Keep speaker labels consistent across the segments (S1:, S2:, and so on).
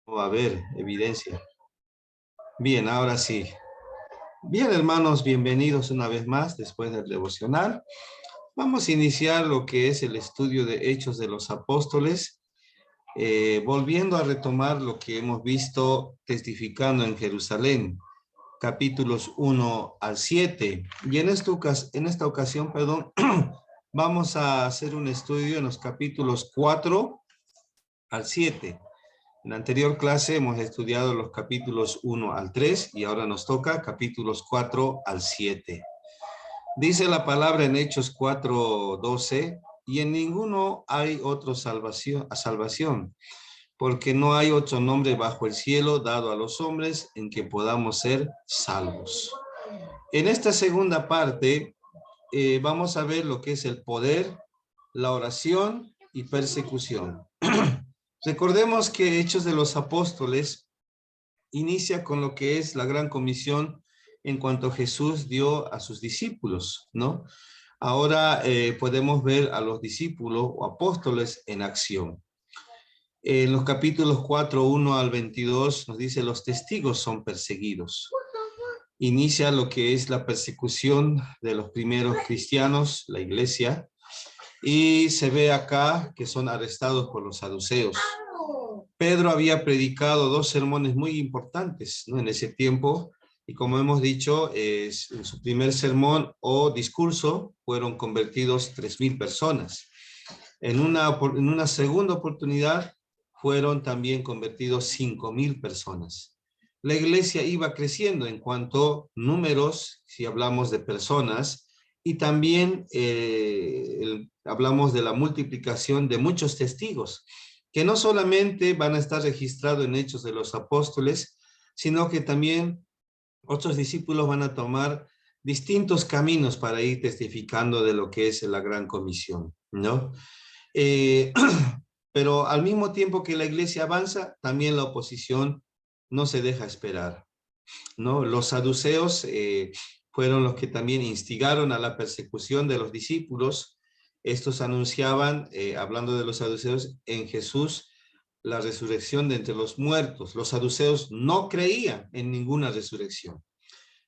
S1: Va a haber evidencia. Bien, ahora sí. Bien, hermanos, bienvenidos una vez más después del devocional. Vamos a iniciar lo que es el estudio de Hechos de los Apóstoles, volviendo a retomar lo que hemos visto testificando en Jerusalén, capítulos 1 al 7. Y en esta ocasión, vamos a hacer un estudio en los capítulos 4 al 7. En la anterior clase hemos estudiado los capítulos 1 al 3 y ahora nos toca capítulos 4 al 7. Dice la palabra en Hechos 4:12, y en ninguno hay otra salvación, porque no hay otro nombre bajo el cielo dado a los hombres en que podamos ser salvos. En esta segunda parte vamos a ver lo que es el poder, la oración y persecución. Recordemos que Hechos de los Apóstoles inicia con lo que es la gran comisión en cuanto Jesús dio a sus discípulos, ¿no? Ahora podemos ver a los discípulos o apóstoles en acción. En los capítulos 4, 1 al 22 nos dice: los testigos son perseguidos. Inicia lo que es la persecución de los primeros cristianos, la iglesia, y se ve acá que son arrestados por los saduceos. Pedro había predicado dos sermones muy importantes, ¿no?, en ese tiempo, y como hemos dicho, en su primer sermón o discurso fueron convertidos 3,000 personas. En una segunda oportunidad fueron también convertidos 5,000 personas. La iglesia iba creciendo en cuanto a números, si hablamos de personas, y también hablamos de la multiplicación de muchos testigos, que no solamente van a estar registrados en Hechos de los Apóstoles, sino que también otros discípulos van a tomar distintos caminos para ir testificando de lo que es la gran comisión, ¿no? Pero al mismo tiempo que la iglesia avanza, también la oposición no se deja esperar, ¿no? Los saduceos fueron los que también instigaron a la persecución de los discípulos. Estos anunciaban, hablando de los saduceos, en Jesús la resurrección de entre los muertos. Los saduceos no creían en ninguna resurrección.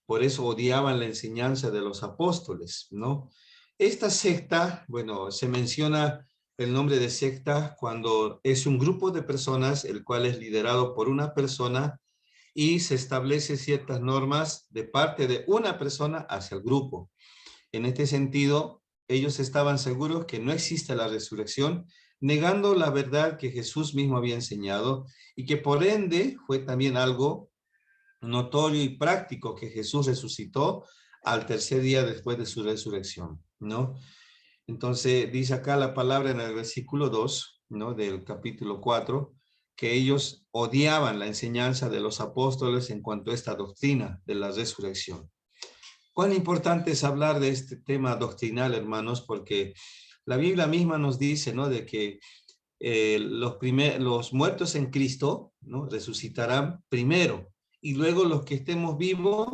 S1: Por eso odiaban la enseñanza de los apóstoles, ¿no? Esta secta, bueno, se menciona el nombre de secta cuando es un grupo de personas, el cual es liderado por una persona y se establece ciertas normas de parte de una persona hacia el grupo. En este sentido, ellos estaban seguros que no existe la resurrección, negando la verdad que Jesús mismo había enseñado y que por ende fue también algo notorio y práctico que Jesús resucitó al tercer día después de su resurrección, ¿no? Entonces dice acá la palabra en el versículo 2, ¿no?, del capítulo 4, que ellos odiaban la enseñanza de los apóstoles en cuanto a esta doctrina de la resurrección. Cuán importante es hablar de este tema doctrinal, hermanos, porque la Biblia misma nos dice, ¿no?, de que los muertos en Cristo, ¿no?, resucitarán primero, y luego los que estemos vivos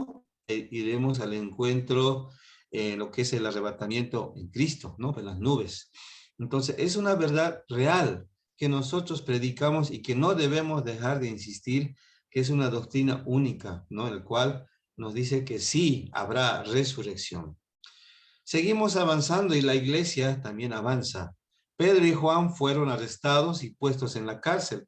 S1: iremos al encuentro en lo que es el arrebatamiento en Cristo, ¿no?, en las nubes. Entonces es una verdad real que nosotros predicamos y que no debemos dejar de insistir, que es una doctrina única, ¿no?, en el cual nos dice que sí habrá resurrección. Seguimos avanzando y la iglesia también avanza. Pedro y Juan fueron arrestados y puestos en la cárcel,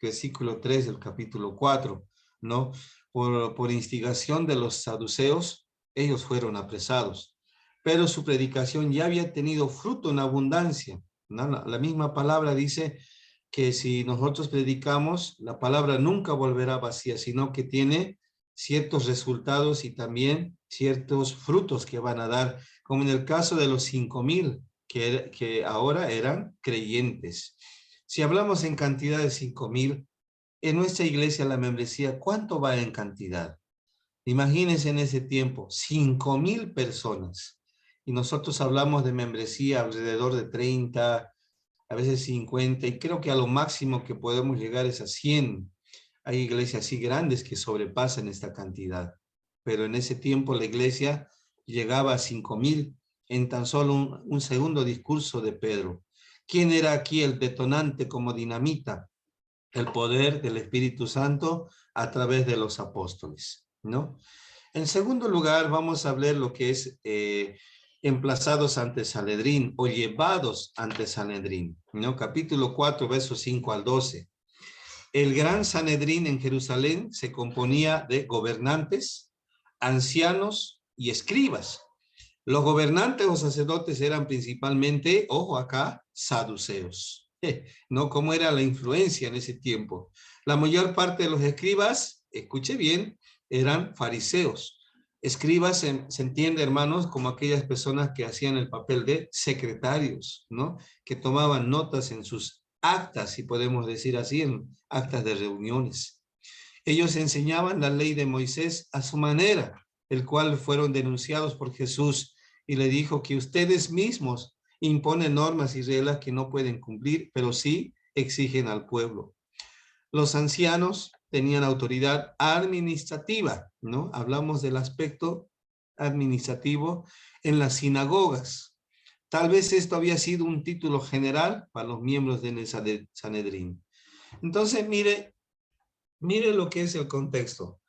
S1: versículo 3 del capítulo 4, ¿no? Por instigación de los saduceos, ellos fueron apresados. Pero su predicación ya había tenido fruto en abundancia, ¿no? La misma palabra dice que si nosotros predicamos, la palabra nunca volverá vacía, sino que tiene ciertos resultados y también ciertos frutos que van a dar, como en el caso de los 5,000 que ahora eran creyentes. Si hablamos en cantidad de 5,000, en nuestra iglesia la membresía, ¿cuánto va en cantidad? Imagínense en ese tiempo, 5,000 personas. Y nosotros hablamos de membresía alrededor de 30, a veces 50, y creo que a lo máximo que podemos llegar es a 100. Hay iglesias así grandes que sobrepasan esta cantidad, pero en ese tiempo la iglesia llegaba a 5,000 en tan solo un segundo discurso de Pedro. ¿Quién era aquí el detonante como dinamita? el poder del Espíritu Santo a través de los apóstoles, ¿no? En segundo lugar, vamos a ver lo que es emplazados ante Sanedrín o llevados ante Sanedrín, ¿no? Capítulo 4, versos 5 al 12. El gran Sanedrín en Jerusalén se componía de gobernantes, ancianos y escribas. Los gobernantes o sacerdotes eran principalmente, ojo acá, saduceos. ¿No? ¿Cómo era la influencia en ese tiempo? La mayor parte de los escribas, escuche bien, eran fariseos. Escribas se entiende, hermanos, como aquellas personas que hacían el papel de secretarios, ¿no? Que tomaban notas en sus actas, si podemos decir así, en actas de reuniones. Ellos enseñaban la ley de Moisés a su manera, el cual fueron denunciados por Jesús y le dijo que ustedes mismos imponen normas y reglas que no pueden cumplir, pero sí exigen al pueblo. Los ancianos tenían autoridad administrativa, ¿no? Hablamos del aspecto administrativo en las sinagogas. Tal vez esto había sido un título general para los miembros del Sanedrín. Entonces, mire lo que es el contexto.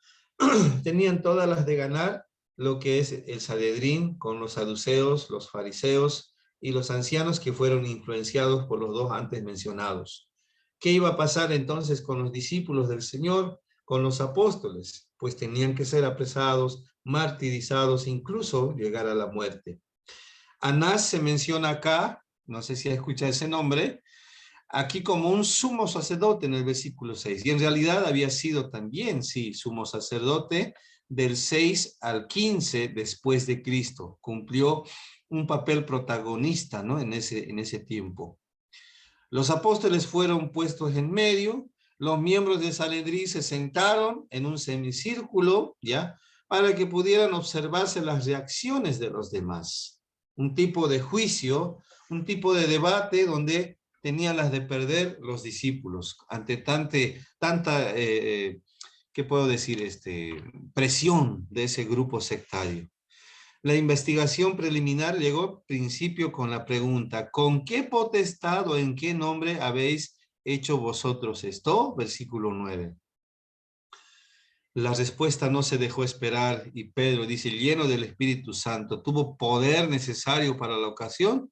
S1: Tenían todas las de ganar lo que es el Sanedrín con los saduceos, los fariseos y los ancianos que fueron influenciados por los dos antes mencionados. ¿Qué iba a pasar entonces con los discípulos del Señor, con los apóstoles? Pues tenían que ser apresados, martirizados, incluso llegar a la muerte. Anás se menciona acá, no sé si ha escuchado ese nombre, aquí como un sumo sacerdote en el versículo 6, y en realidad había sido también, sí, sumo sacerdote del 6 al 15 después de Cristo, cumplió un papel protagonista, ¿no? en ese tiempo. Los apóstoles fueron puestos en medio, los miembros de Sanedrín se sentaron en un semicírculo, ¿ya? Para que pudieran observarse las reacciones de los demás. Un tipo de juicio, un tipo de debate donde tenían las de perder los discípulos ante tanta, ¿qué puedo decir? Presión de ese grupo sectario. La investigación preliminar llegó al principio con la pregunta, ¿con qué potestad o en qué nombre habéis hecho vosotros esto? Versículo 9. La respuesta no se dejó esperar y Pedro dice, lleno del Espíritu Santo, tuvo poder necesario para la ocasión.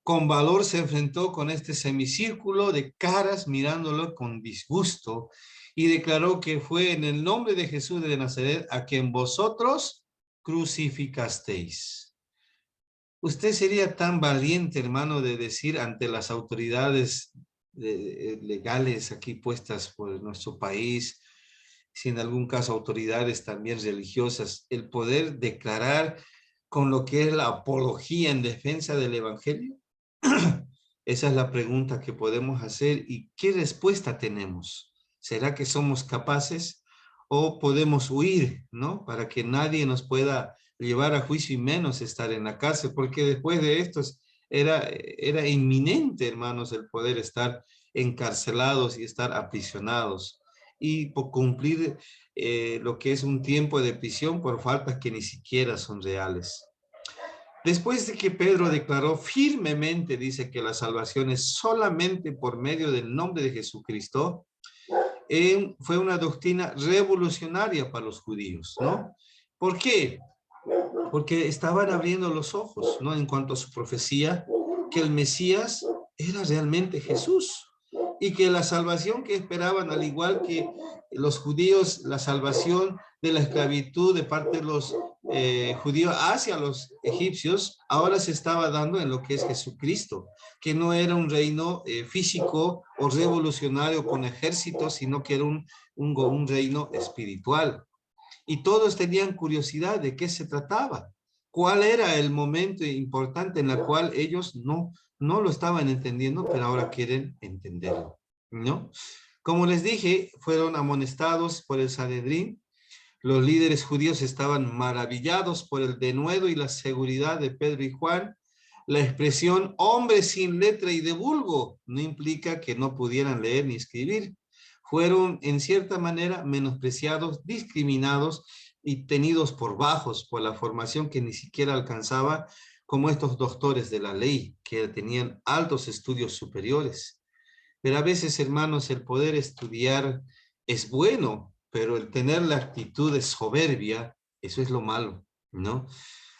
S1: Con valor se enfrentó con este semicírculo de caras mirándolo con disgusto y declaró que fue en el nombre de Jesús de Nazaret a quien vosotros crucificasteis. ¿Usted sería tan valiente, hermano, de decir ante las autoridades legales aquí puestas por nuestro país, si en algún caso autoridades también religiosas, el poder declarar con lo que es la apología en defensa del evangelio? Esa es la pregunta que podemos hacer y ¿qué respuesta tenemos? ¿Será que somos capaces o podemos huir, ¿no? Para que nadie nos pueda llevar a juicio y menos estar en la cárcel, porque después de esto era inminente, hermanos, el poder estar encarcelados y estar aprisionados y por cumplir lo que es un tiempo de prisión por faltas que ni siquiera son reales. Después de que Pedro declaró firmemente, dice que la salvación es solamente por medio del nombre de Jesucristo, fue una doctrina revolucionaria para los judíos, ¿no? ¿Por qué? Porque estaban abriendo los ojos, ¿no? En cuanto a su profecía, que el Mesías era realmente Jesús y que la salvación que esperaban, al igual que los judíos, la salvación de la esclavitud de parte de los judíos hacia los egipcios, ahora se estaba dando en lo que es Jesucristo, que no era un reino físico o revolucionario con ejércitos, sino que era un reino espiritual. Y todos tenían curiosidad de qué se trataba, cuál era el momento importante en el cual ellos no lo estaban entendiendo, pero ahora quieren entenderlo, ¿no? Como les dije, fueron amonestados por el Sanedrín. Los líderes judíos estaban maravillados por el denuedo y la seguridad de Pedro y Juan. La expresión hombre sin letra y de vulgo no implica que no pudieran leer ni escribir. Fueron en cierta manera menospreciados, discriminados y tenidos por bajos por la formación que ni siquiera alcanzaba, como estos doctores de la ley que tenían altos estudios superiores. Pero a veces, hermanos, el poder estudiar es bueno, pero el tener la actitud de soberbia, eso es lo malo, ¿no?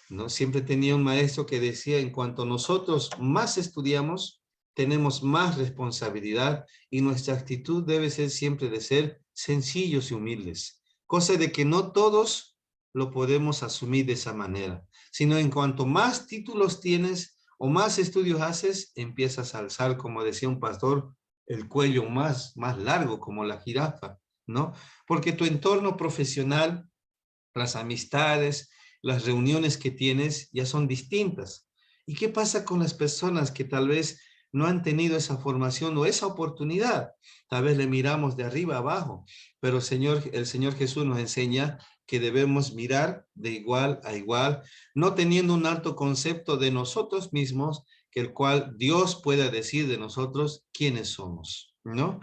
S1: ¿No? Siempre tenía un maestro que decía, en cuanto nosotros más estudiamos, tenemos más responsabilidad y nuestra actitud debe ser siempre de ser sencillos y humildes. Cosa de que no todos lo podemos asumir de esa manera, sino en cuanto más títulos tienes o más estudios haces, empiezas a alzar, como decía un pastor, el cuello más largo como la jirafa, ¿no? Porque tu entorno profesional, las amistades, las reuniones que tienes ya son distintas. ¿Y qué pasa con las personas que tal vez no han tenido esa formación o esa oportunidad? Tal vez le miramos de arriba abajo, pero el Señor Jesús nos enseña que debemos mirar de igual a igual, no teniendo un alto concepto de nosotros mismos, que el cual Dios pueda decir de nosotros quiénes somos, ¿no?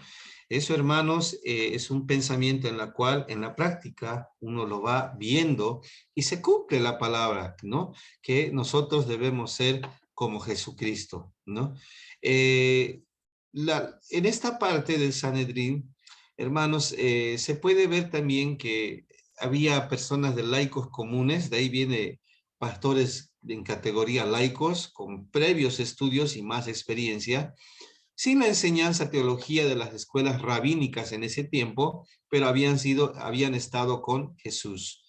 S1: Eso, hermanos, es un pensamiento en la cual en la práctica uno lo va viendo y se cumple la palabra, ¿no? Que nosotros debemos ser como Jesucristo, ¿no? Eh, en esta parte del Sanedrín, hermanos, se puede ver también que había personas de laicos comunes, de ahí viene pastores en categoría laicos, con previos estudios y más experiencia, sin la enseñanza teología de las escuelas rabínicas en ese tiempo, pero habían estado con Jesús.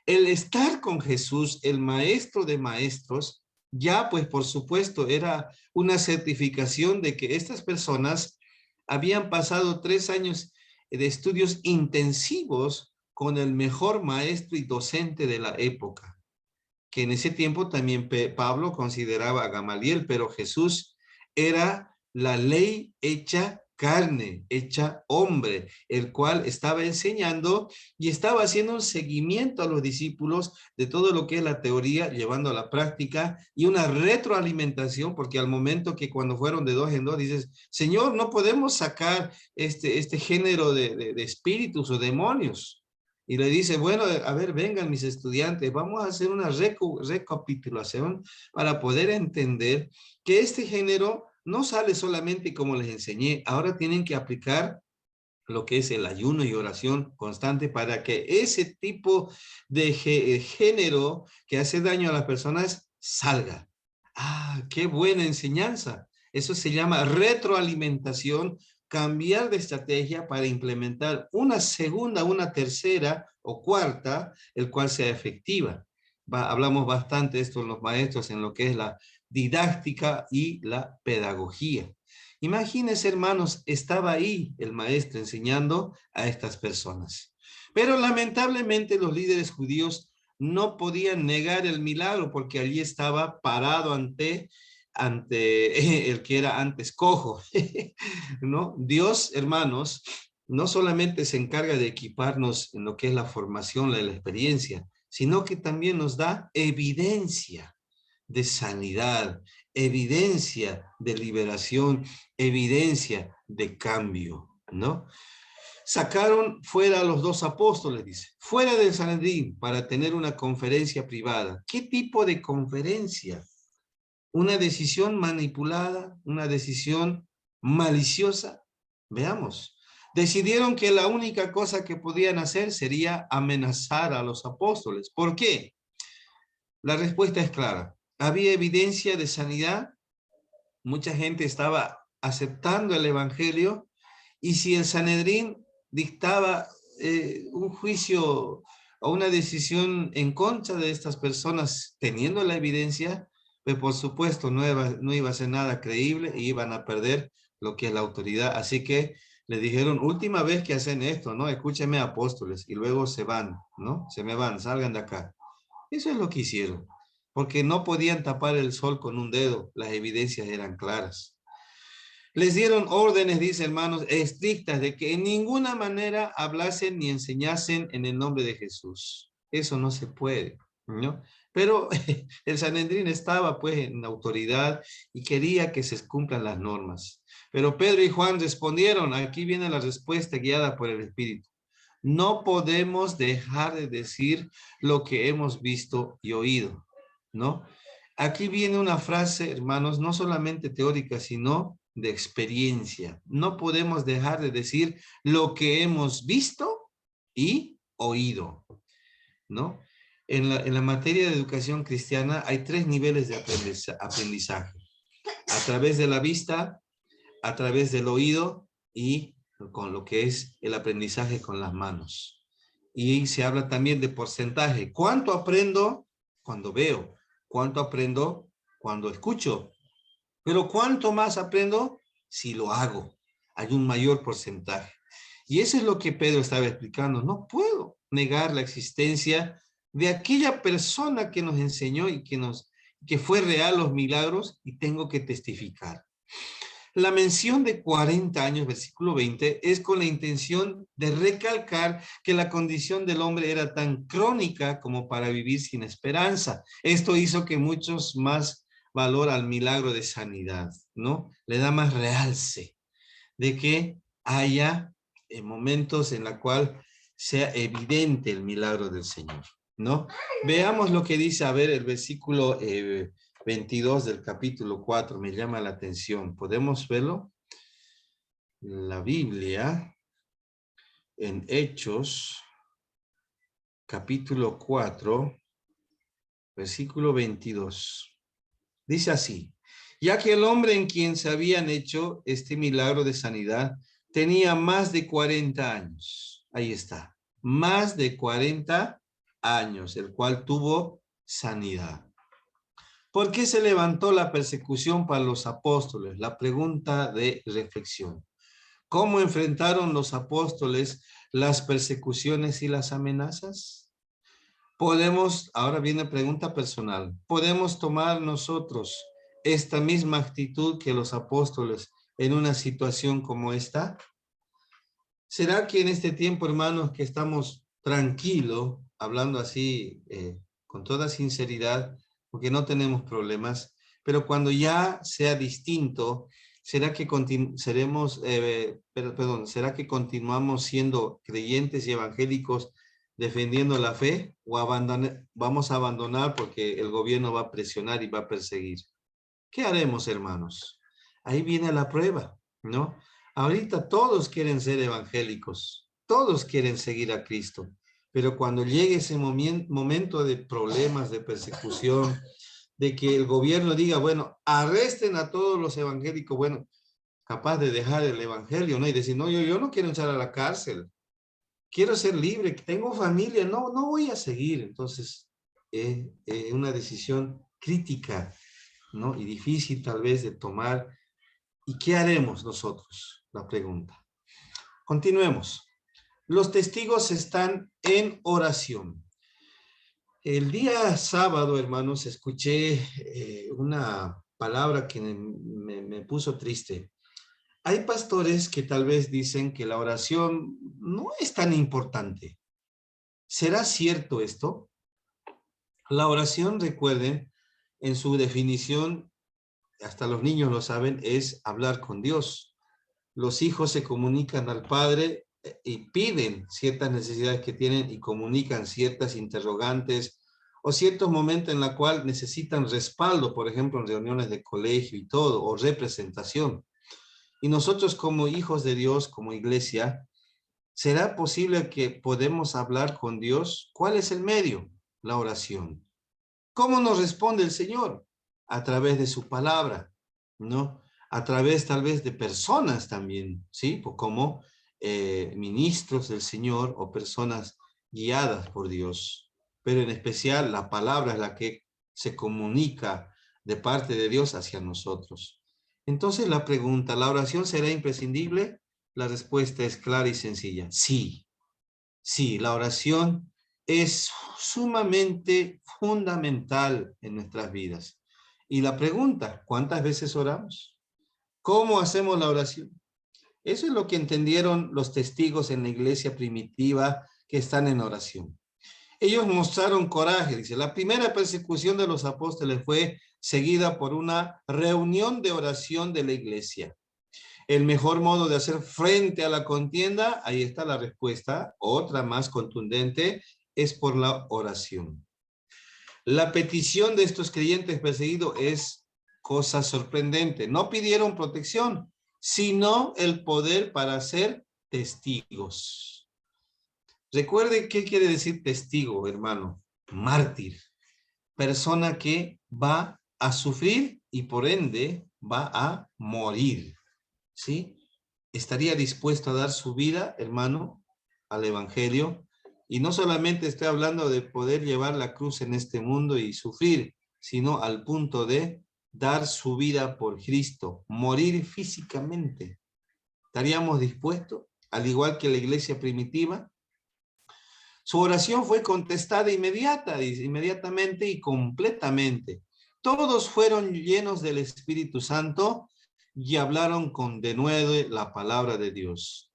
S1: El estar con Jesús, el maestro de maestros, ya pues por supuesto era una certificación de que estas personas habían pasado 3 años de estudios intensivos con el mejor maestro y docente de la época, que en ese tiempo también Pablo consideraba a Gamaliel, pero Jesús era la ley hecha carne, hecha hombre, el cual estaba enseñando y estaba haciendo un seguimiento a los discípulos de todo lo que es la teoría, llevando a la práctica y una retroalimentación, porque al momento que cuando fueron de dos en dos, dices, Señor, no podemos sacar este género de espíritus o demonios. Y le dice, bueno, a ver, vengan mis estudiantes, vamos a hacer una recapitulación para poder entender que este género no sale solamente como les enseñé, ahora tienen que aplicar lo que es el ayuno y oración constante para que ese tipo de género que hace daño a las personas salga. Ah, qué buena enseñanza. Eso se llama retroalimentación, cambiar de estrategia para implementar una segunda, una tercera o cuarta, el cual sea efectiva. Hablamos bastante de esto en los maestros en lo que es la didáctica y la pedagogía. Imagínense, hermanos, estaba ahí el maestro enseñando a estas personas. Pero lamentablemente los líderes judíos no podían negar el milagro porque allí estaba parado ante el que era antes cojo, ¿no? Dios, hermanos, no solamente se encarga de equiparnos en lo que es la formación, la experiencia, sino que también nos da evidencia de sanidad, evidencia de liberación, evidencia de cambio, ¿no? Sacaron fuera a los dos apóstoles, dice, fuera del Sanedrín para tener una conferencia privada. ¿Qué tipo de conferencia? ¿Una decisión manipulada? ¿Una decisión maliciosa? Veamos. Decidieron que la única cosa que podían hacer sería amenazar a los apóstoles. ¿Por qué? La respuesta es clara. Había evidencia de sanidad, mucha gente estaba aceptando el evangelio, y si el Sanedrín dictaba un juicio o una decisión en contra de estas personas teniendo la evidencia, pues por supuesto no iba a ser nada creíble y iban a perder lo que es la autoridad. Así que le dijeron, última vez que hacen esto, ¿no? Escúchenme, apóstoles, y luego se van, ¿no? Se me van, salgan de acá. Eso es lo que hicieron, porque no podían tapar el sol con un dedo, las evidencias eran claras. Les dieron órdenes, dice hermanos, estrictas de que en ninguna manera hablasen ni enseñasen en el nombre de Jesús. Eso no se puede, ¿no? Pero el Sanedrín estaba pues en autoridad y quería que se cumplan las normas. Pero Pedro y Juan respondieron, aquí viene la respuesta guiada por el Espíritu. No podemos dejar de decir lo que hemos visto y oído, ¿no? Aquí viene una frase, hermanos, no solamente teórica, sino de experiencia. No podemos dejar de decir lo que hemos visto y oído, ¿no? En la materia de educación cristiana hay 3 niveles de aprendizaje. A través de la vista, a través del oído y con lo que es el aprendizaje con las manos. Y se habla también de porcentaje. ¿Cuánto aprendo cuando veo? ¿Cuánto aprendo cuando escucho? Pero ¿cuánto más aprendo si lo hago? Hay un mayor porcentaje. Y eso es lo que Pedro estaba explicando. No puedo negar la existencia de aquella persona que nos enseñó y que fue real los milagros, y tengo que testificar. La mención de 40 años, versículo 20, es con la intención de recalcar que la condición del hombre era tan crónica como para vivir sin esperanza. Esto hizo que muchos más valor al milagro de sanidad, ¿no? Le da más realce de que haya momentos en la cual sea evidente el milagro del Señor, ¿no? Veamos lo que dice, a ver, el versículo 22 del capítulo 4, me llama la atención. ¿Podemos verlo? La Biblia, en Hechos, capítulo 4, versículo 22. Dice así: ya que el hombre en quien se habían hecho este milagro de sanidad tenía más de 40 años. Ahí está, más de 40 años, el cual tuvo sanidad. ¿Por qué se levantó la persecución para los apóstoles? La pregunta de reflexión. ¿Cómo enfrentaron los apóstoles las persecuciones y las amenazas? Ahora viene pregunta personal, ¿podemos tomar nosotros esta misma actitud que los apóstoles en una situación como esta? ¿Será que en este tiempo, hermanos, que estamos tranquilos, hablando así con toda sinceridad, porque no tenemos problemas, pero cuando ya sea distinto, ¿será que será que continuamos siendo creyentes y evangélicos defendiendo la fe, o vamos a abandonar porque el gobierno va a presionar y va a perseguir? ¿Qué haremos, hermanos? Ahí viene la prueba, ¿no? Ahorita todos quieren ser evangélicos, todos quieren seguir a Cristo, pero cuando llegue ese momento de problemas, de persecución, de que el gobierno diga, bueno, arresten a todos los evangélicos, bueno, capaz de dejar el evangelio, ¿no? Y decir, no, yo no quiero entrar a la cárcel, quiero ser libre, tengo familia, no voy a seguir. Entonces, una decisión crítica, ¿no? Y difícil tal vez de tomar. ¿Y qué haremos nosotros? La pregunta. Continuemos. Los testigos están en oración. El día sábado, hermanos, escuché una palabra que me puso triste. Hay pastores que tal vez dicen que la oración no es tan importante. ¿Será cierto esto? La oración, recuerden, en su definición, hasta los niños lo saben, es hablar con Dios. Los hijos se comunican al Padre y piden ciertas necesidades que tienen y comunican ciertas interrogantes o ciertos momentos en la cual necesitan respaldo, por ejemplo, en reuniones de colegio y todo, o representación. Y nosotros como hijos de Dios, como iglesia, ¿será posible que podemos hablar con Dios? ¿Cuál es el medio? La oración. ¿Cómo nos responde el Señor? A través de su palabra, ¿no? A través tal vez de personas también, ¿sí? Como ministros del Señor o personas guiadas por Dios. Pero en especial la palabra es la que se comunica de parte de Dios hacia nosotros. Entonces la pregunta, ¿la oración será imprescindible? La respuesta es clara y sencilla. Sí, sí, la oración es sumamente fundamental en nuestras vidas. Y la pregunta, ¿cuántas veces oramos? ¿Cómo hacemos la oración? Eso es lo que entendieron los testigos en la iglesia primitiva que están en oración. Ellos mostraron coraje, dice, la primera persecución de los apóstoles fue seguida por una reunión de oración de la iglesia. El mejor modo de hacer frente a la contienda, ahí está la respuesta, otra más contundente, es por la oración. La petición de estos creyentes perseguidos es Cosa sorprendente. No pidieron protección, sino el poder para ser testigos. Recuerde qué quiere decir testigo, hermano. Mártir. Persona que va a sufrir y por ende va a morir. ¿Sí? Estaría dispuesto a dar su vida, hermano, al evangelio. Y no solamente estoy hablando de poder llevar la cruz en este mundo y sufrir, sino al punto de dar su vida por Cristo, morir físicamente. ¿Estaríamos dispuestos? Al igual que la iglesia primitiva. Su oración fue contestada inmediatamente y completamente. Todos fueron llenos del Espíritu Santo y hablaron con denuedo la palabra de Dios.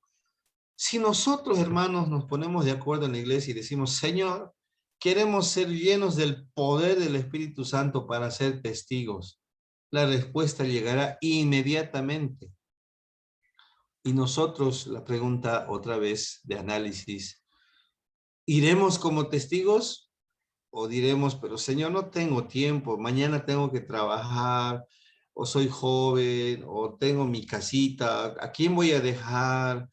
S1: Si nosotros, hermanos, nos ponemos de acuerdo en la iglesia y decimos, Señor, queremos ser llenos del poder del Espíritu Santo para ser testigos, la respuesta llegará inmediatamente. Y nosotros, la pregunta otra vez de análisis, ¿iremos como testigos o diremos, pero Señor, no tengo tiempo, mañana tengo que trabajar, o soy joven, o tengo mi casita, ¿a quién voy a dejar?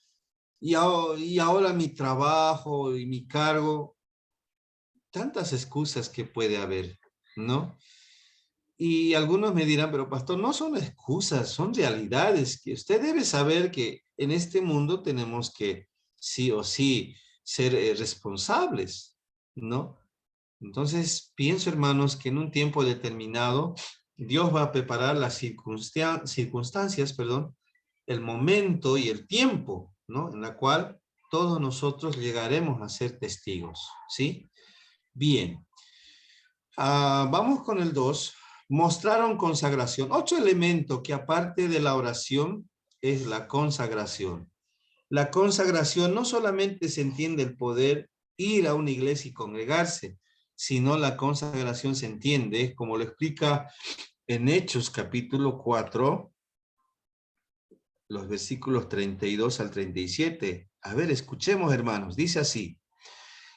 S1: Y ahora mi trabajo y mi cargo, tantas excusas que puede haber, ¿no? Y algunos me dirán, pero pastor, no son excusas, son realidades, que usted debe saber que en este mundo tenemos que sí o sí ser responsables, ¿no? Entonces, pienso, hermanos, que en un tiempo determinado, Dios va a preparar las circunstancias, perdón, el momento y el tiempo, ¿no? En la cual todos nosotros llegaremos a ser testigos, ¿sí? Bien. Vamos con el 2. Mostraron consagración. Otro elemento que aparte de la oración es la consagración. La consagración no solamente se entiende el poder ir a una iglesia y congregarse, sino la consagración se entiende, como lo explica en Hechos capítulo 4, los versículos 32 al 37. A ver, escuchemos, hermanos. Dice así: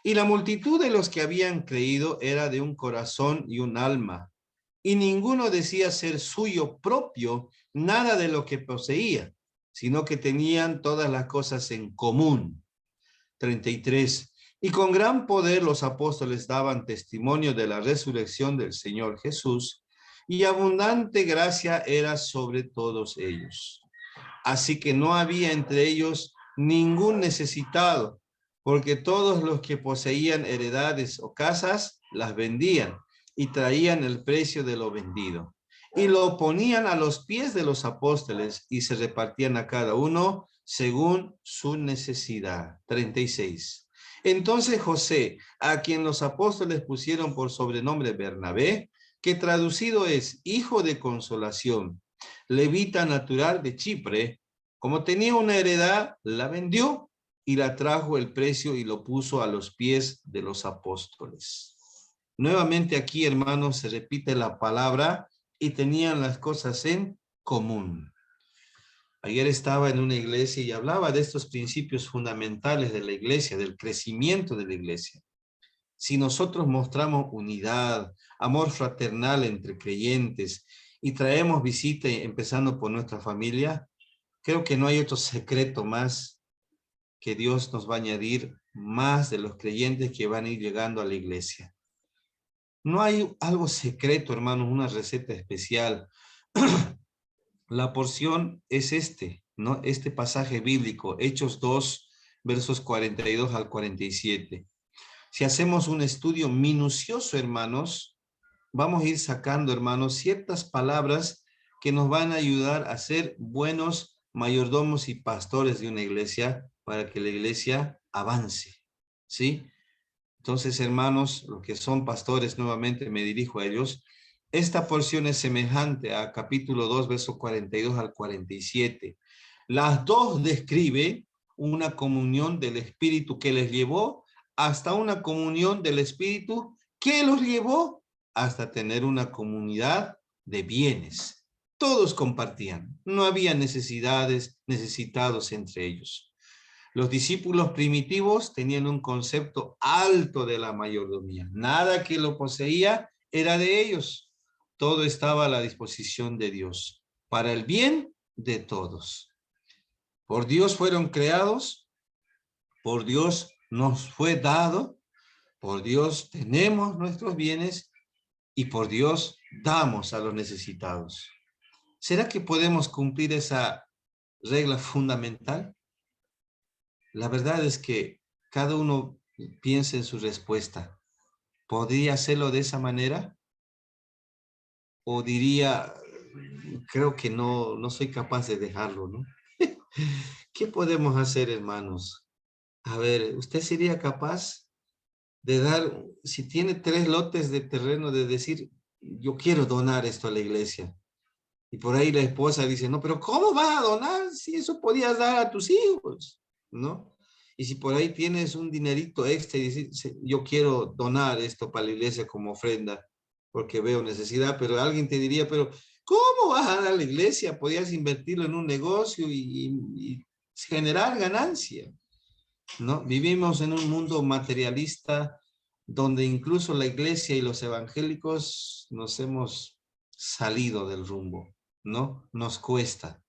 S1: y la multitud de los que habían creído era de un corazón y un alma, y ninguno decía ser suyo propio nada de lo que poseía, sino que tenían todas las cosas en común. 33. Y con gran poder los apóstoles daban testimonio de la resurrección del Señor Jesús, y abundante gracia era sobre todos ellos. Así que no había entre ellos ningún necesitado, porque todos los que poseían heredades o casas las vendían y traían el precio de lo vendido y lo ponían a los pies de los apóstoles y se repartían a cada uno según su necesidad. 36. Entonces José, a quien los apóstoles pusieron por sobrenombre Bernabé, que traducido es hijo de consolación, levita natural de Chipre, como tenía una heredad, la vendió y la trajo el precio y lo puso a los pies de los apóstoles. Nuevamente aquí, hermanos, se repite la palabra y tenían las cosas en común. Ayer estaba en una iglesia y hablaba de estos principios fundamentales de la iglesia, del crecimiento de la iglesia. Si nosotros mostramos unidad, amor fraternal entre creyentes y traemos visita empezando por nuestra familia, creo que no hay otro secreto más que Dios nos va a añadir más de los creyentes que van a ir llegando a la iglesia. No hay algo secreto, hermanos, una receta especial. La porción es ¿no? Este pasaje bíblico, Hechos 2, versos 42 al 47. Si hacemos un estudio minucioso, hermanos, vamos a ir sacando, hermanos, ciertas palabras que nos van a ayudar a ser buenos mayordomos y pastores de una iglesia para que la iglesia avance, ¿sí? Entonces, hermanos, los que son pastores, nuevamente me dirijo a ellos. Esta porción es semejante a capítulo 2, verso 42 al 47. Las dos describen una comunión del Espíritu que les llevó hasta una comunión del Espíritu que los llevó hasta tener una comunidad de bienes. Todos compartían, no había necesitados entre ellos. Los discípulos primitivos tenían un concepto alto de la mayordomía. Nada que lo poseía era de ellos. todo estaba a la disposición de Dios, para el bien de todos. Por Dios fueron creados, por Dios nos fue dado, por Dios tenemos nuestros bienes y por Dios damos a los necesitados. ¿Será que podemos cumplir esa regla fundamental? La verdad es que cada uno piensa en su respuesta. ¿Podría hacerlo de esa manera? O diría, creo que no soy capaz de dejarlo, ¿no? ¿Qué podemos hacer, hermanos? A ver, ¿usted sería capaz de dar, si tiene 3 lotes de terreno, de decir, yo quiero donar esto a la iglesia? Y por ahí la esposa dice, no, pero ¿cómo vas a donar si eso podías dar a tus hijos? ¿No? Y si por ahí tienes un dinerito extra y dices, yo quiero donar esto para la iglesia como ofrenda, porque veo necesidad, pero alguien te diría, pero ¿cómo vas a dar a la iglesia? Podías invertirlo en un negocio y generar ganancia, ¿no? Vivimos en un mundo materialista donde incluso la iglesia y los evangélicos nos hemos salido del rumbo, ¿no? Nos cuesta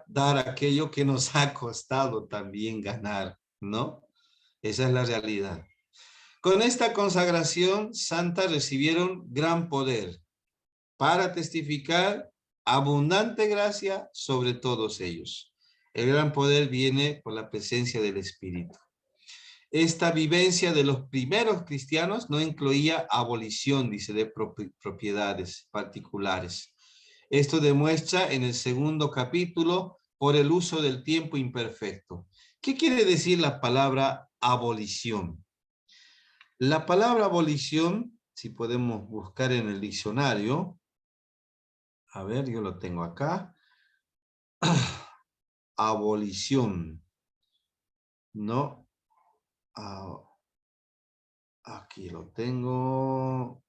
S1: dar aquello que nos ha costado también ganar, ¿no? Esa es la realidad. Con esta consagración santa recibieron gran poder para testificar abundante gracia sobre todos ellos. El gran poder viene por la presencia del Espíritu. Esta vivencia de los primeros cristianos no incluía abolición, dice, de propiedades particulares. Esto demuestra en el segundo capítulo por el uso del tiempo imperfecto. ¿Qué quiere decir la palabra abolición? La palabra abolición, si podemos buscar en el diccionario, a ver, yo lo tengo acá. Abolición, ¿no? Aquí lo tengo.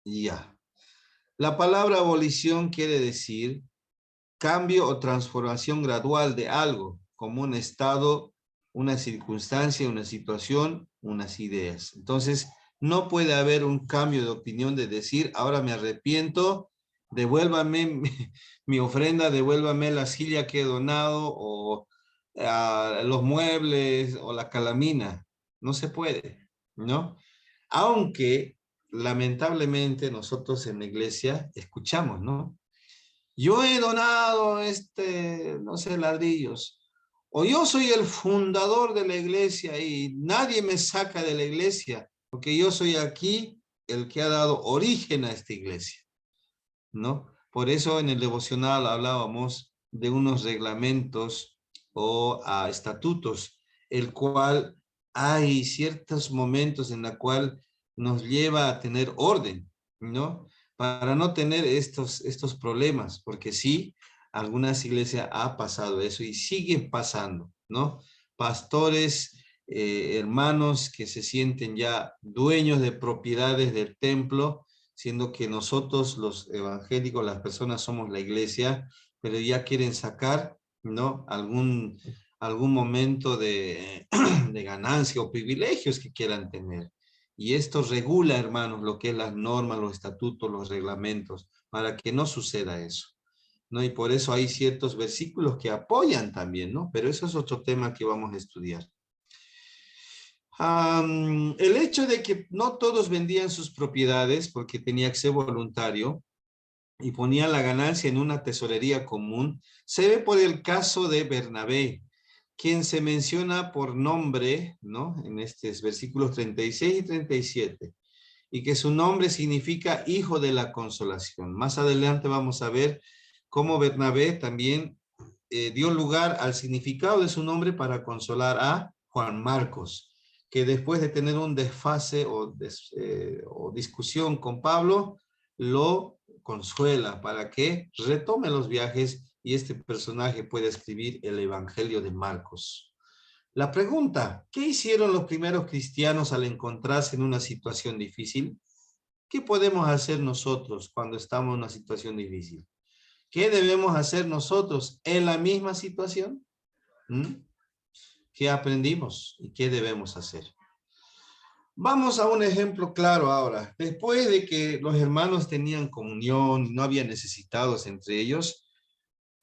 S1: Ya. La palabra abolición quiere decir cambio o transformación gradual de algo, como un estado, una circunstancia, una situación, unas ideas. Entonces, no puede haber un cambio de opinión de decir, ahora me arrepiento, devuélvame mi ofrenda, devuélvame la silla que he donado, o los muebles, o la calamina. No se puede, ¿no? Aunque, lamentablemente, nosotros en la iglesia escuchamos, ¿no? Yo he donado no sé, ladrillos. O yo soy el fundador de la iglesia y nadie me saca de la iglesia, porque yo soy aquí el que ha dado origen a esta iglesia, ¿no? Por eso en el devocional hablábamos de unos reglamentos o estatutos, el cual hay ciertos momentos en la cual nos lleva a tener orden, ¿no? Para no tener estos problemas, porque sí, algunas iglesias ha pasado eso y siguen pasando, ¿no? Pastores, hermanos que se sienten ya dueños de propiedades del templo, siendo que nosotros los evangélicos, las personas somos la iglesia, pero ya quieren sacar, ¿no? Algún momento de, de ganancia o privilegios que quieran tener. Y esto regula, hermanos, lo que es las normas, los estatutos, los reglamentos, para que no suceda eso, ¿no? Y por eso hay ciertos versículos que apoyan también, ¿no? Pero eso es otro tema que vamos a estudiar. El hecho de que no todos vendían sus propiedades porque tenía que ser voluntario y ponían la ganancia en una tesorería común, se ve por el caso de Bernabé, quien se menciona por nombre, ¿no? En estos versículos 36 y 37, y que su nombre significa hijo de la consolación. Más adelante vamos a ver cómo Bernabé también dio lugar al significado de su nombre para consolar a Juan Marcos, que después de tener un desfase o discusión con Pablo, lo consuela para que retome los viajes y este personaje pueda escribir el Evangelio de Marcos. La pregunta, ¿qué hicieron los primeros cristianos al encontrarse en una situación difícil? ¿Qué podemos hacer nosotros cuando estamos en una situación difícil? ¿Qué debemos hacer nosotros en la misma situación? ¿Mm? ¿Qué aprendimos y qué debemos hacer? Vamos a un ejemplo claro ahora. Después de que los hermanos tenían comunión, no había necesitados entre ellos,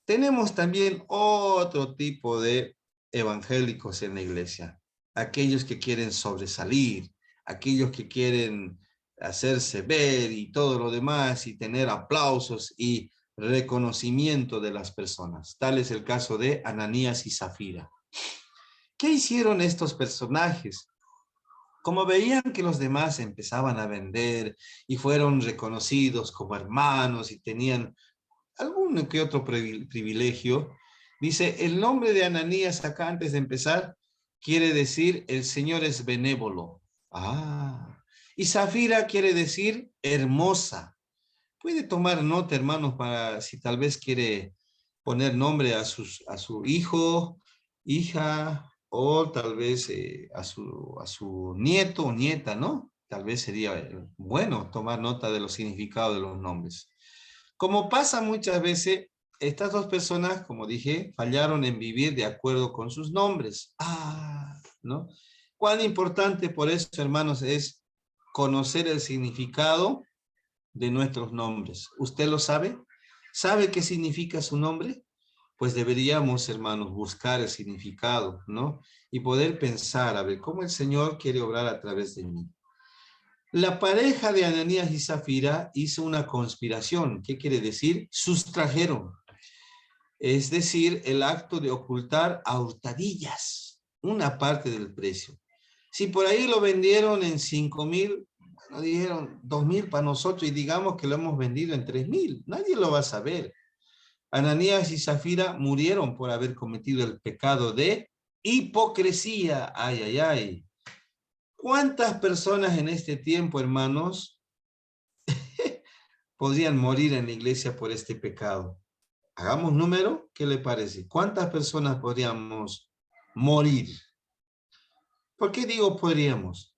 S1: tenemos también otro tipo de evangélicos en la iglesia. Aquellos que quieren sobresalir, aquellos que quieren hacerse ver y todo lo demás y tener aplausos y reconocimiento de las personas. Tal es el caso de Ananías y Zafira. ¿Qué hicieron estos personajes? Como veían que los demás empezaban a vender y fueron reconocidos como hermanos y tenían algún que otro privilegio, dice, el nombre de Ananías acá antes de empezar quiere decir el Señor es benévolo. Ah, y Zafira quiere decir hermosa. Puede tomar nota, hermanos, para si tal vez quiere poner nombre a su hijo, hija, o tal vez a su nieto o nieta, ¿no? Tal vez sería bueno tomar nota de los significados de los nombres. Como pasa muchas veces, estas dos personas, como dije, fallaron en vivir de acuerdo con sus nombres. Ah, ¿no? Cuán importante por eso, hermanos, es conocer el significado de nuestros nombres. ¿Usted lo sabe? ¿Sabe qué significa su nombre? Pues deberíamos, hermanos, buscar el significado, ¿no? Y poder pensar, a ver, cómo el Señor quiere obrar a través de mí. La pareja de Ananías y Zafira hizo una conspiración. ¿Qué quiere decir? Sustrajeron. Es decir, el acto de ocultar a hurtadillas una parte del precio. Si por ahí lo vendieron en 5,000, bueno, dijeron 2,000 para nosotros y digamos que lo hemos vendido en 3,000. Nadie lo va a saber. Ananías y Zafira murieron por haber cometido el pecado de hipocresía. Ay, ay, ay. ¿Cuántas personas en este tiempo, hermanos, podrían morir en la iglesia por este pecado? Hagamos número, ¿qué le parece? ¿Cuántas personas podríamos morir? ¿Por qué digo podríamos?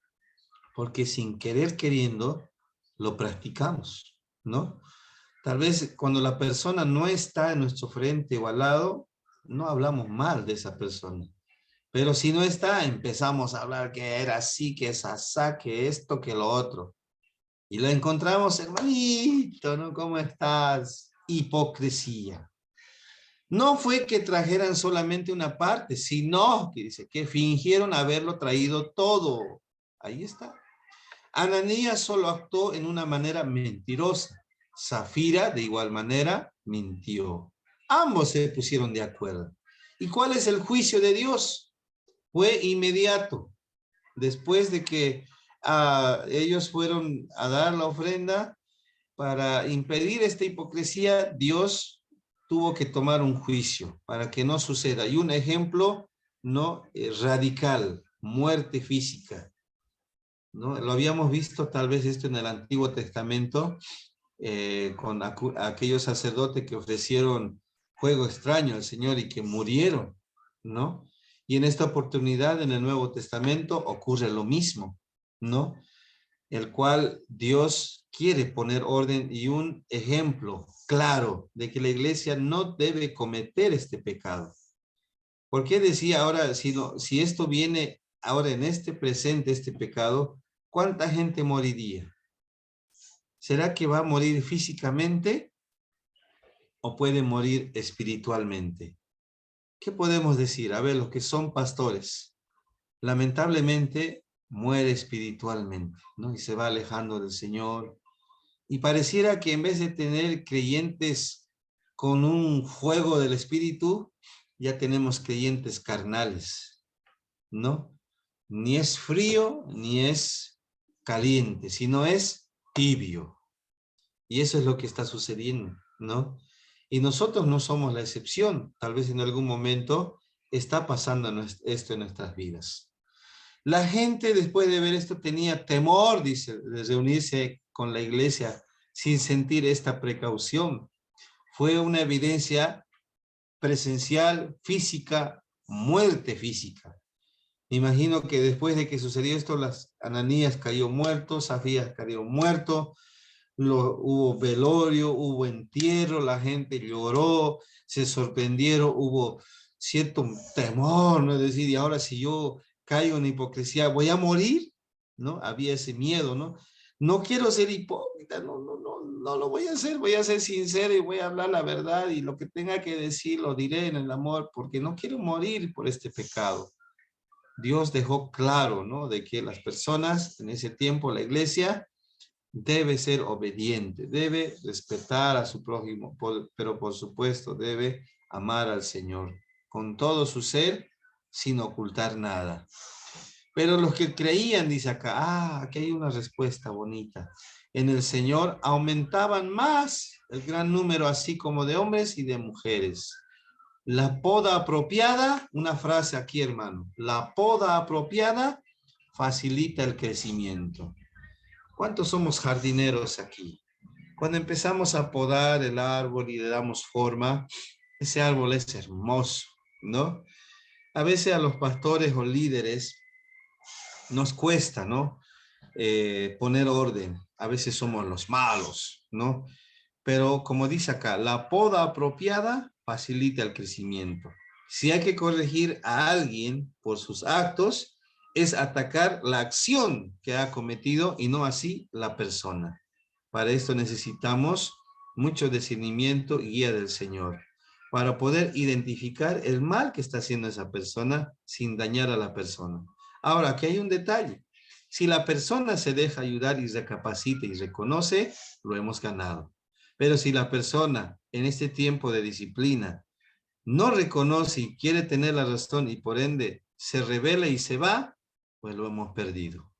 S1: Porque sin querer queriendo lo practicamos, ¿no? Tal vez cuando la persona no está en nuestro frente o al lado, no hablamos mal de esa persona. Pero si no está, empezamos a hablar que era así, que es asá, que esto, que lo otro. Y lo encontramos, hermanito, ¿no? ¿Cómo estás? Hipocresía. No fue que trajeran solamente una parte, sino que dice que fingieron haberlo traído todo. Ahí está. Ananías solo actuó en una manera mentirosa. Zafira, de igual manera, mintió. Ambos se pusieron de acuerdo. ¿Y cuál es el juicio de Dios? Fue inmediato. Después de que ellos fueron a dar la ofrenda para impedir esta hipocresía, Dios tuvo que tomar un juicio para que no suceda. Y un ejemplo no radical, muerte física. ¿No? Lo habíamos visto tal vez esto en el Antiguo Testamento con aquellos sacerdotes que ofrecieron fuego extraño al Señor y que murieron, ¿no? Y en esta oportunidad en el Nuevo Testamento ocurre lo mismo, ¿no? El cual Dios quiere poner orden y un ejemplo claro de que la iglesia no debe cometer este pecado. ¿Por qué decía ahora, si esto viene ahora en este presente, este pecado, cuánta gente moriría? ¿Será que va a morir físicamente o puede morir espiritualmente? ¿Qué podemos decir? A ver, los que son pastores, lamentablemente muere espiritualmente, ¿no? Y se va alejando del Señor. Y pareciera que en vez de tener creyentes con un fuego del espíritu, ya tenemos creyentes carnales, ¿no? Ni es frío, ni es caliente, sino es tibio. Y eso es lo que está sucediendo, ¿no? Y nosotros no somos la excepción. Tal vez en algún momento está pasando esto en nuestras vidas. La gente después de ver esto tenía temor, dice, de reunirse con la iglesia sin sentir esta precaución. Fue una evidencia presencial, física, muerte física. Me imagino que después de que sucedió esto, las Ananías cayó muerto, Zafías cayó muerto, hubo velorio, hubo entierro, la gente lloró, se sorprendieron, hubo cierto temor, ¿no? Es decir, y ahora si yo caigo en hipocresía, ¿voy a morir? ¿no? Había ese miedo, ¿no? No quiero ser hipócrita, no lo voy a ser sincero y voy a hablar la verdad y lo que tenga que decir lo diré en el amor, porque no quiero morir por este pecado. Dios dejó claro, ¿no? De que las personas, en ese tiempo la iglesia, debe ser obediente, debe respetar a su prójimo, pero por supuesto debe amar al Señor con todo su ser, sin ocultar nada. Pero los que creían, dice acá, aquí hay una respuesta bonita. En el Señor aumentaban más el gran número, así como de hombres y de mujeres. La poda apropiada, una frase aquí, hermano. La poda apropiada facilita el crecimiento. ¿Cuántos somos jardineros aquí? Cuando empezamos a podar el árbol y le damos forma, ese árbol es hermoso, ¿no? A veces a los pastores o líderes nos cuesta, ¿no? Poner orden. A veces somos los malos, ¿no? Pero como dice acá, la poda apropiada facilita el crecimiento. Si hay que corregir a alguien por sus actos, es atacar la acción que ha cometido y no así la persona. Para esto necesitamos mucho discernimiento y guía del Señor, para poder identificar el mal que está haciendo esa persona sin dañar a la persona. Ahora, aquí hay un detalle. Si la persona se deja ayudar y recapacita y reconoce, lo hemos ganado. Pero si la persona en este tiempo de disciplina no reconoce y quiere tener la razón y por ende se revela y se va, pues lo hemos perdido.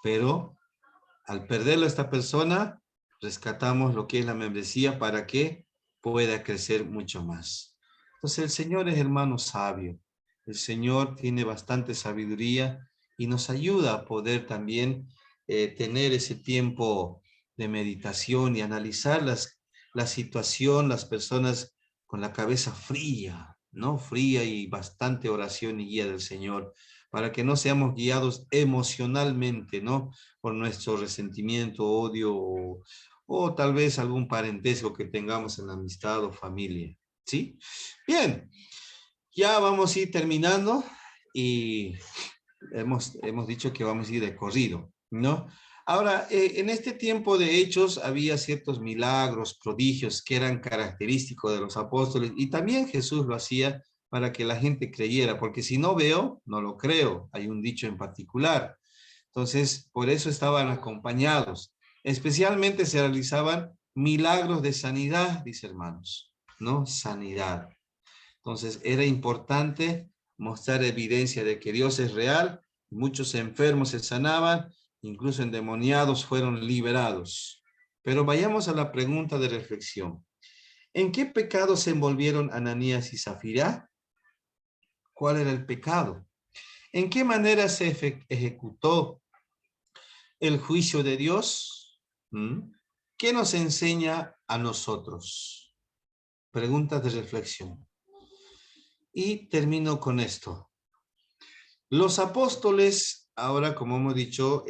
S1: Pero al perderlo a esta persona, rescatamos lo que es la membresía para que pueda crecer mucho más. Entonces el Señor es hermano sabio. El Señor tiene bastante sabiduría y nos ayuda a poder también tener ese tiempo de meditación y analizar la situación, las personas con la cabeza fría, ¿no? Fría y bastante oración y guía del Señor, para que no seamos guiados emocionalmente, ¿no? Por nuestro resentimiento, odio o tal vez algún parentesco que tengamos en la amistad o familia, ¿sí? Bien, ya vamos a ir terminando y hemos dicho que vamos a ir de corrido, ¿no? Ahora, en este tiempo de hechos había ciertos milagros, prodigios que eran característicos de los apóstoles y también Jesús lo hacía para que la gente creyera, porque si no veo, no lo creo. Hay un dicho en particular. Entonces, por eso estaban acompañados. Especialmente se realizaban milagros de sanidad, dice hermanos, ¿no? Sanidad. Entonces, era importante mostrar evidencia de que Dios es real. Muchos enfermos se sanaban, incluso endemoniados fueron liberados. Pero vayamos a la pregunta de reflexión. ¿En qué pecado se envolvieron Ananías y Zafira? ¿Cuál era el pecado? ¿En qué manera se ejecutó el juicio de Dios? ¿Qué nos enseña a nosotros? Preguntas de reflexión. Y termino con esto. Los apóstoles, ahora como hemos dicho,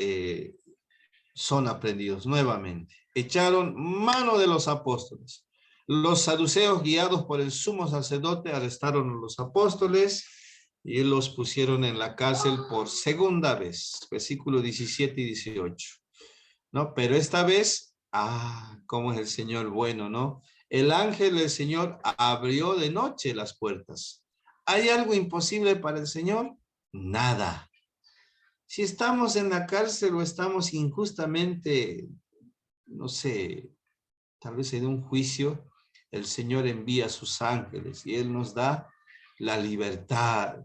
S1: son aprendidos nuevamente. Echaron mano de los apóstoles. Los saduceos, guiados por el sumo sacerdote, arrestaron a los apóstoles y los pusieron en la cárcel por segunda vez. Versículos 17 y 18. ¿No? Pero esta vez, cómo es el Señor bueno, ¿no? El ángel del Señor abrió de noche las puertas. ¿Hay algo imposible para el Señor? Nada. Si estamos en la cárcel o estamos injustamente, no sé, tal vez en un juicio, el Señor envía a sus ángeles y Él nos da la libertad.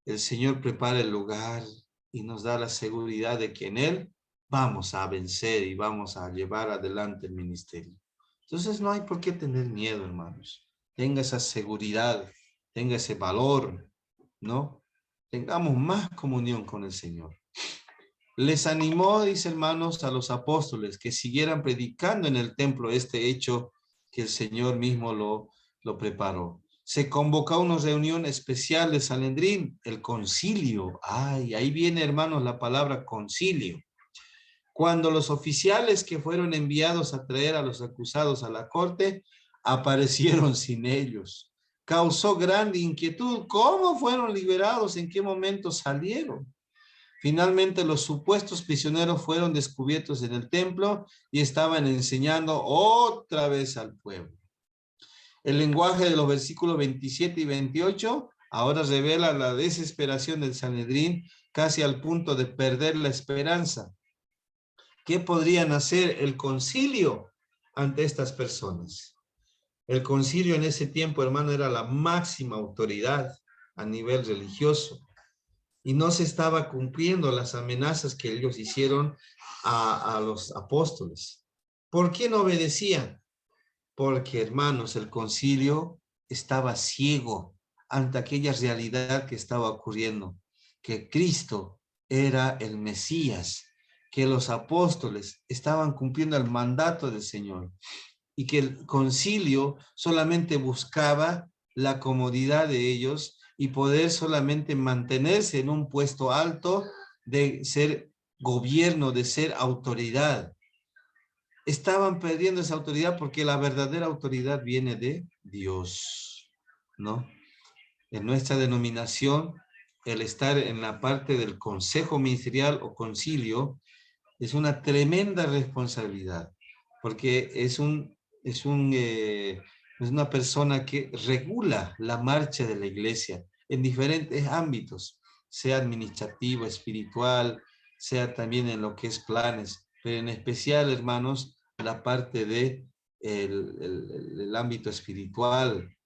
S1: El Señor prepara el lugar y nos da la seguridad de que en Él vamos a vencer y vamos a llevar adelante el ministerio. Entonces no hay por qué tener miedo, hermanos. Tenga esa seguridad, tenga ese valor, ¿no? Tengamos más comunión con el Señor. Les animó, dice hermanos, a los apóstoles que siguieran predicando en el templo este hecho que el Señor mismo lo preparó. Se convocó a una reunión especial de Sanedrín, el concilio. Ahí viene, hermanos, la palabra concilio. Cuando los oficiales que fueron enviados a traer a los acusados a la corte aparecieron sin ellos. Causó grande inquietud. ¿Cómo fueron liberados? ¿En qué momento salieron? Finalmente, los supuestos prisioneros fueron descubiertos en el templo y estaban enseñando otra vez al pueblo. El lenguaje de los versículos 27 y 28 ahora revela la desesperación del Sanedrín, casi al punto de perder la esperanza. ¿Qué podrían hacer el concilio ante estas personas? El concilio en ese tiempo, hermano, era la máxima autoridad a nivel religioso y no se estaba cumpliendo las amenazas que ellos hicieron a los apóstoles. ¿Por qué no obedecían? Porque, hermanos, el concilio estaba ciego ante aquella realidad que estaba ocurriendo, que Cristo era el Mesías, que los apóstoles estaban cumpliendo el mandato del Señor y que el concilio solamente buscaba la comodidad de ellos y poder solamente mantenerse en un puesto alto de ser gobierno, de ser autoridad. Estaban perdiendo esa autoridad porque la verdadera autoridad viene de Dios, ¿no? En nuestra denominación, el estar en la parte del consejo ministerial o concilio es una tremenda responsabilidad, porque es una persona que regula la marcha de la iglesia en diferentes ámbitos, sea administrativo, espiritual, sea también en lo que es planes, pero en especial, hermanos, la parte de el ámbito espiritual.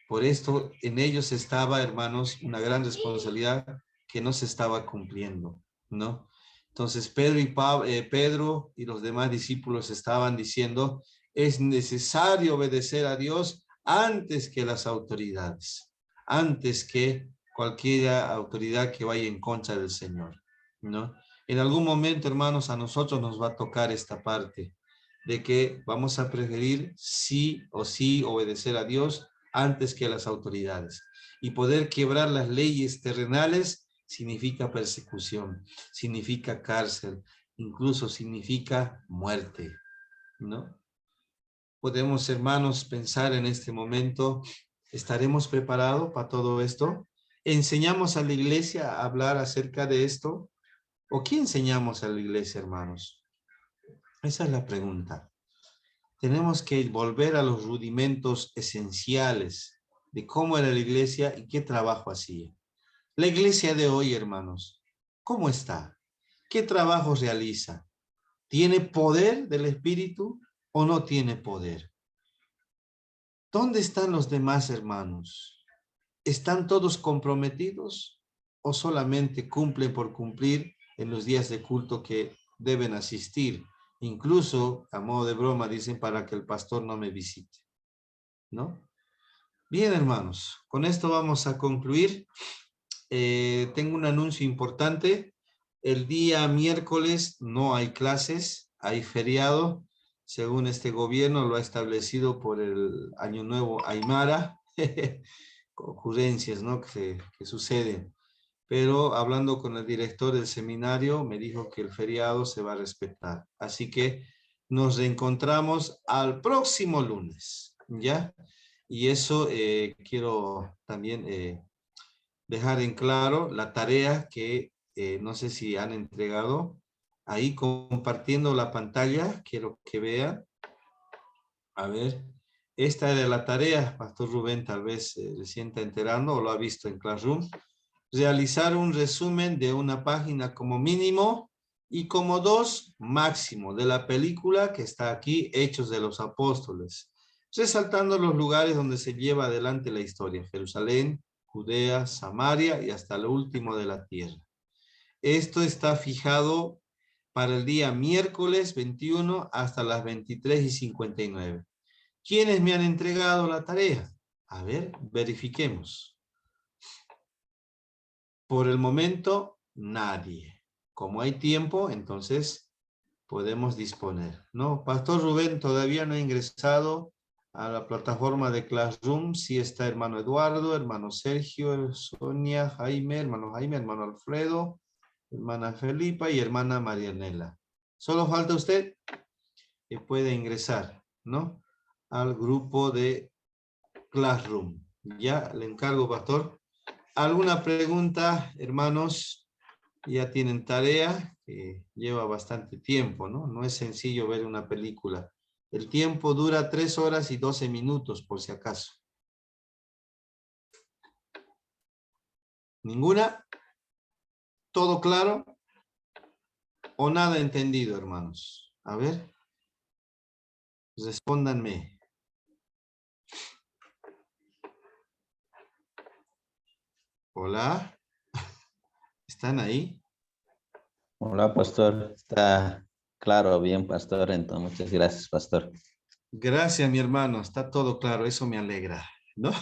S1: Por esto, en ellos estaba, hermanos, una gran responsabilidad que no se estaba cumpliendo, ¿no? Entonces, Pedro y los demás discípulos estaban diciendo, es necesario obedecer a Dios antes que las autoridades, antes que cualquier autoridad que vaya en contra del Señor, ¿no? En algún momento, hermanos, a nosotros nos va a tocar esta parte de que vamos a preferir sí o sí obedecer a Dios antes que a las autoridades. Y poder quebrar las leyes terrenales significa persecución, significa cárcel, incluso significa muerte, ¿no? Podemos, hermanos, pensar en este momento, ¿estaremos preparados para todo esto? ¿Enseñamos a la iglesia a hablar acerca de esto? ¿O qué enseñamos a la iglesia, hermanos? Esa es la pregunta. Tenemos que volver a los rudimentos esenciales de cómo era la iglesia y qué trabajo hacía. La iglesia de hoy, hermanos, ¿cómo está? ¿Qué trabajo realiza? ¿Tiene poder del Espíritu o no tiene poder? ¿Dónde están los demás hermanos? ¿Están todos comprometidos o solamente cumplen por cumplir en los días de culto que deben asistir? Incluso, a modo de broma, dicen para que el pastor no me visite, ¿no? Bien, hermanos, con esto vamos a concluir. Tengo un anuncio importante. El día miércoles no hay clases, hay feriado, según este gobierno lo ha establecido por el Año Nuevo Aymara. Ocurrencias, ¿no? que suceden. Pero hablando con el director del seminario, me dijo que el feriado se va a respetar. Así que nos reencontramos al próximo lunes, ¿ya? Y eso quiero también dejar en claro la tarea que no sé si han entregado. Ahí compartiendo la pantalla, quiero que vean. A ver, esta era la tarea, Pastor Rubén tal vez se sienta enterando o lo ha visto en Classroom. Realizar un resumen de una página como mínimo y como 2 máximo de la película que está aquí, Hechos de los Apóstoles, resaltando los lugares donde se lleva adelante la historia, Jerusalén, Judea, Samaria y hasta lo último de la tierra. Esto está fijado para el día miércoles 21 hasta las 23:59. ¿Quiénes me han entregado la tarea? A ver, verifiquemos. Por el momento, nadie. Como hay tiempo, entonces podemos disponer, ¿no? Pastor Rubén todavía no ha ingresado a la plataforma de Classroom. Sí está hermano Eduardo, hermano Sergio, Sonia, hermano Alfredo, hermana Felipa y hermana Marianela. Solo falta usted que puede ingresar, ¿no? Al grupo de Classroom. Ya le encargo, pastor. ¿Alguna pregunta, hermanos? Ya tienen tarea que lleva bastante tiempo, ¿no? No es sencillo ver una película. El tiempo dura 3 horas y 12 minutos, por si acaso. ¿Ninguna? ¿Todo claro? ¿O nada entendido, hermanos? A ver, respóndanme. Hola, ¿están ahí?
S2: Hola, pastor. Está claro, bien, pastor. Entonces, muchas gracias, pastor.
S1: Gracias, mi hermano. Está todo claro. Eso me alegra, ¿no?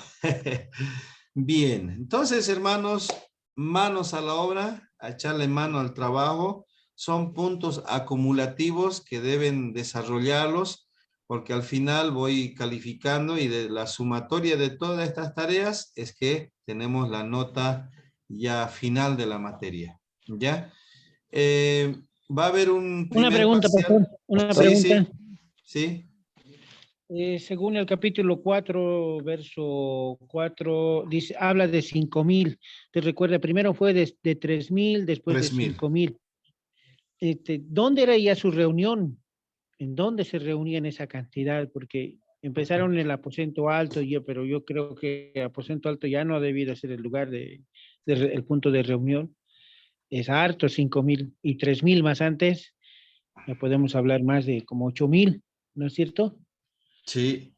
S1: Bien. Entonces, hermanos, manos a la obra, a echarle mano al trabajo. Son puntos acumulativos que deben desarrollarlos, porque al final voy calificando y de la sumatoria de todas estas tareas es que tenemos la nota ya final de la materia, ¿ya? Va a haber un
S3: Una
S1: primer
S3: pregunta,
S1: parcial.
S3: pastor, una
S1: Sí,
S3: pregunta.
S1: sí, sí.
S3: Según el capítulo 4, verso 4, dice, habla de 5,000. Te recuerda, primero fue de 3,000, después de
S1: 3,000.
S3: 5,000. ¿Dónde era ya su reunión? ¿En dónde se reunían esa cantidad? Porque empezaron en el aposento alto, pero yo creo que el aposento alto ya no ha debido ser el lugar el punto de reunión. Es harto, 5,000 y 3,000 más antes. Ya podemos hablar más de como 8,000, ¿no es cierto?
S1: Sí.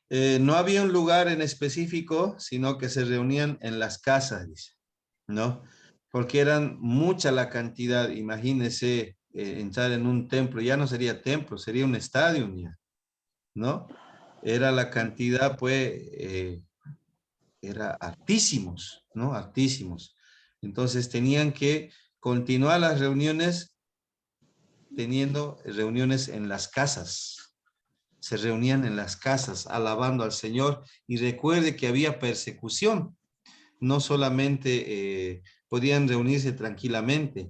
S1: No había un lugar en específico, sino que se reunían en las casas, dice, ¿no? Porque eran mucha la cantidad. Imagínese entrar en un templo, ya no sería templo, sería un estadio ya, ¿no? Era la cantidad, pues, era altísimos, ¿no? Altísimos. Entonces tenían que continuar las reuniones teniendo reuniones en las casas. Se reunían en las casas alabando al Señor, y recuerde que había persecución. No solamente podían reunirse tranquilamente,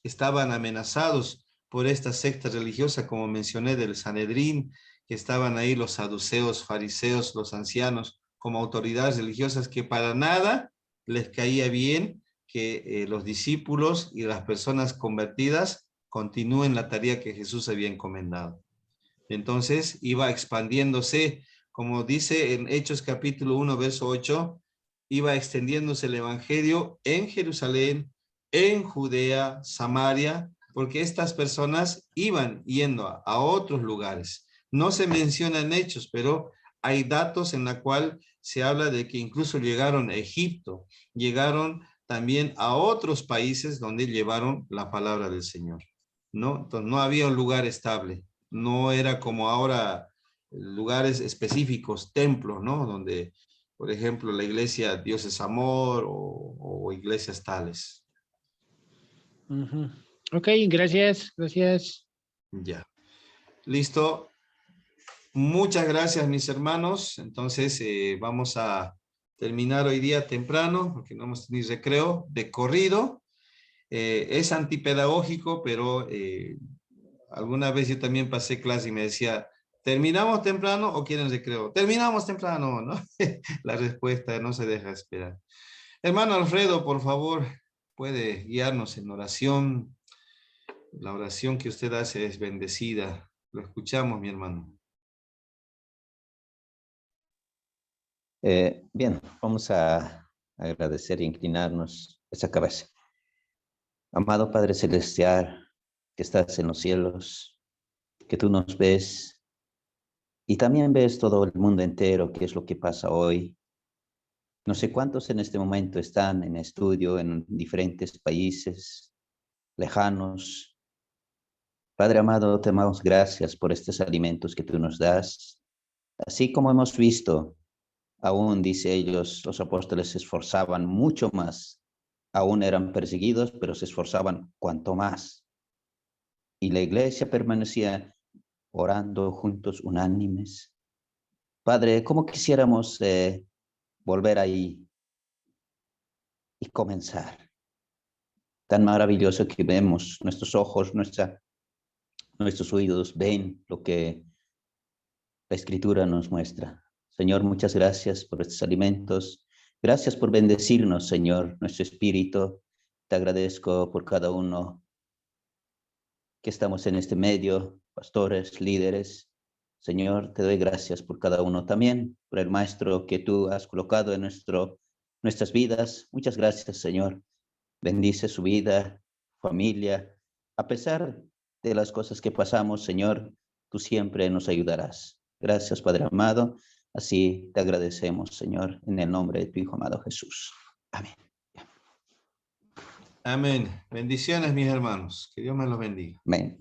S1: estaban amenazados por esta secta religiosa, como mencioné, del Sanedrín, que estaban ahí los saduceos, fariseos, los ancianos, como autoridades religiosas, que para nada les caía bien que los discípulos y las personas convertidas continúen la tarea que Jesús había encomendado. Entonces iba expandiéndose, como dice en Hechos capítulo 1, verso 8, iba extendiéndose el evangelio en Jerusalén, en Judea, Samaria, porque estas personas iban yendo a otros lugares. No se menciona en Hechos, pero hay datos en la cual se habla de que incluso llegaron a Egipto, llegaron también a otros países donde llevaron la palabra del Señor, ¿no? Entonces no había un lugar estable. No era como ahora lugares específicos, templos, ¿no? Donde, por ejemplo, la iglesia Dios es amor o iglesias tales.
S3: Uh-huh. Ok, gracias, gracias.
S1: Ya. Listo. Muchas gracias, mis hermanos. Entonces, vamos a terminar hoy día temprano, porque no hemos tenido recreo de corrido. Es antipedagógico, pero alguna vez yo también pasé clase y me decía, ¿terminamos temprano o quieren recreo? Terminamos temprano, ¿no? La respuesta no se deja esperar. Hermano Alfredo, por favor, puede guiarnos en oración. La oración que usted hace es bendecida. Lo escuchamos, mi hermano.
S2: Bien, vamos a agradecer e inclinarnos esa cabeza. Amado Padre Celestial, que estás en los cielos, que tú nos ves y también ves todo el mundo entero, qué es lo que pasa hoy. No sé cuántos en este momento están en estudio en diferentes países lejanos. Padre amado, te damos gracias por estos alimentos que tú nos das. Así como hemos visto, aún dice ellos, los apóstoles se esforzaban mucho más. Aún eran perseguidos, pero se esforzaban cuanto más. Y la iglesia permanecía orando juntos, unánimes. Padre, ¿cómo quisiéramos volver ahí y comenzar? Tan maravilloso que vemos, nuestros ojos, nuestros oídos ven lo que la Escritura nos muestra. Señor, muchas gracias por estos alimentos. Gracias por bendecirnos, Señor, nuestro espíritu. te agradezco por cada uno que estamos en este medio, pastores, líderes. Señor, te doy gracias por cada uno también, por el maestro que tú has colocado en nuestras vidas. Muchas gracias, Señor. Bendice su vida, familia. A pesar de las cosas que pasamos, Señor, tú siempre nos ayudarás. Gracias, Padre amado. Así te agradecemos, Señor, en el nombre de tu Hijo amado Jesús. Amén.
S1: Amén. Bendiciones, mis hermanos. Que Dios me los bendiga.
S2: Amén.